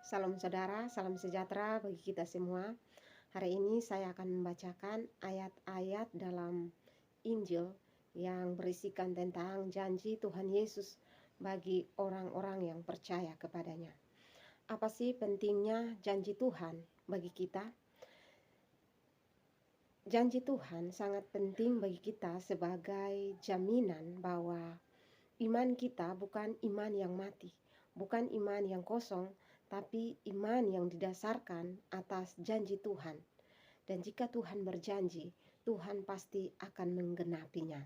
Salam saudara, salam sejahtera bagi kita semua. Hari ini saya akan membacakan ayat-ayat dalam Injil yang berisikan tentang janji Tuhan Yesus bagi orang-orang yang percaya kepadanya. Apa sih pentingnya janji Tuhan bagi kita? Janji Tuhan sangat penting bagi kita sebagai jaminan bahwa iman kita bukan iman yang mati, bukan iman yang kosong, tapi iman yang didasarkan atas janji Tuhan. Dan jika Tuhan berjanji, Tuhan pasti akan menggenapinya.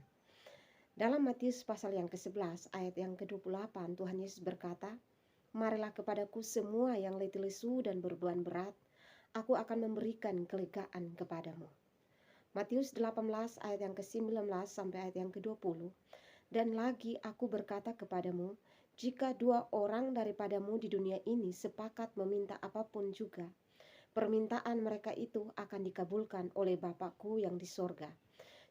Dalam Matius pasal yang ke-11 ayat yang ke-28, Tuhan Yesus berkata, "Marilah kepadaku semua yang letih lesu dan berbeban berat, aku akan memberikan kelegaan kepadamu." Matius 18 ayat yang ke-19 sampai ayat yang ke-20. "Dan lagi aku berkata kepadamu, jika 2 orang daripadamu di dunia ini sepakat meminta apapun juga, permintaan mereka itu akan dikabulkan oleh Bapa-Ku yang di sorga.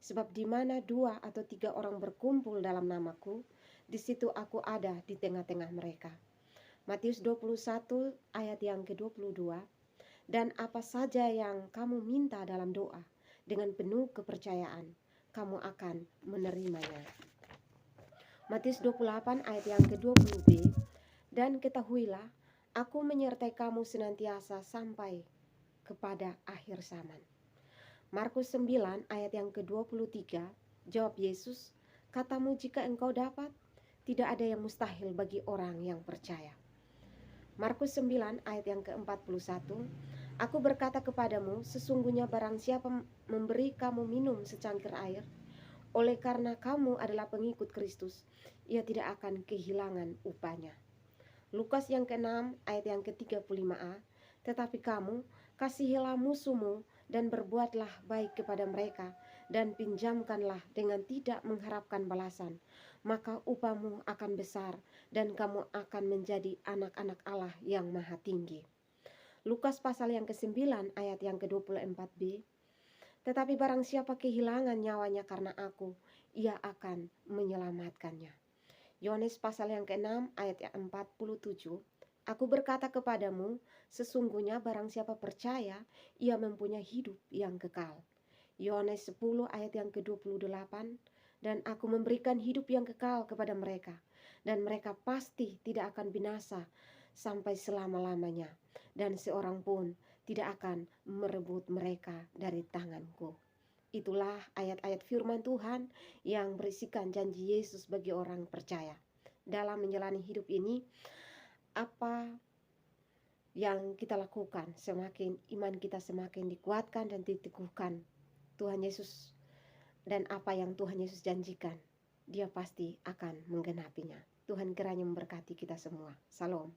Sebab di mana 2 atau 3 orang berkumpul dalam namaku, di situ aku ada di tengah-tengah mereka." Matius 21 ayat yang ke-22. "Dan apa saja yang kamu minta dalam doa, dengan penuh kepercayaan, kamu akan menerimanya." Matius 28 ayat yang ke-20b, "Dan ketahuilah, aku menyertai kamu senantiasa sampai kepada akhir zaman." Markus 9 ayat yang ke-23, jawab Yesus, "Katamu jika engkau dapat, tidak ada yang mustahil bagi orang yang percaya." Markus 9 ayat yang ke-41, "Aku berkata kepadamu, sesungguhnya barang siapa memberi kamu minum secangkir air, oleh karena kamu adalah pengikut Kristus, ia tidak akan kehilangan upahnya." Lukas yang ke-6 ayat yang ke-35a, "Tetapi kamu kasihilah musuhmu dan berbuatlah baik kepada mereka, dan pinjamkanlah dengan tidak mengharapkan balasan, maka upahmu akan besar dan kamu akan menjadi anak-anak Allah yang maha tinggi." Lukas pasal yang ke-9 ayat yang ke-24b, "Tetapi barang siapa kehilangan nyawanya karena aku, ia akan menyelamatkannya." Yohanes pasal yang ke-6 ayat yang 47, "Aku berkata kepadamu, sesungguhnya barang siapa percaya, ia mempunyai hidup yang kekal." Yohanes 10 ayat yang ke-28, "Dan aku memberikan hidup yang kekal kepada mereka, dan mereka pasti tidak akan binasa sampai selama-lamanya, dan seorang pun tidak akan merebut mereka dari tanganku." Itulah ayat-ayat firman Tuhan yang berisikan janji Yesus bagi orang percaya. Dalam menjalani hidup ini, apa yang kita lakukan, semakin iman kita semakin dikuatkan dan diteguhkan Tuhan Yesus, dan apa yang Tuhan Yesus janjikan, Dia pasti akan menggenapinya. Tuhan kiranya memberkati kita semua. Salam.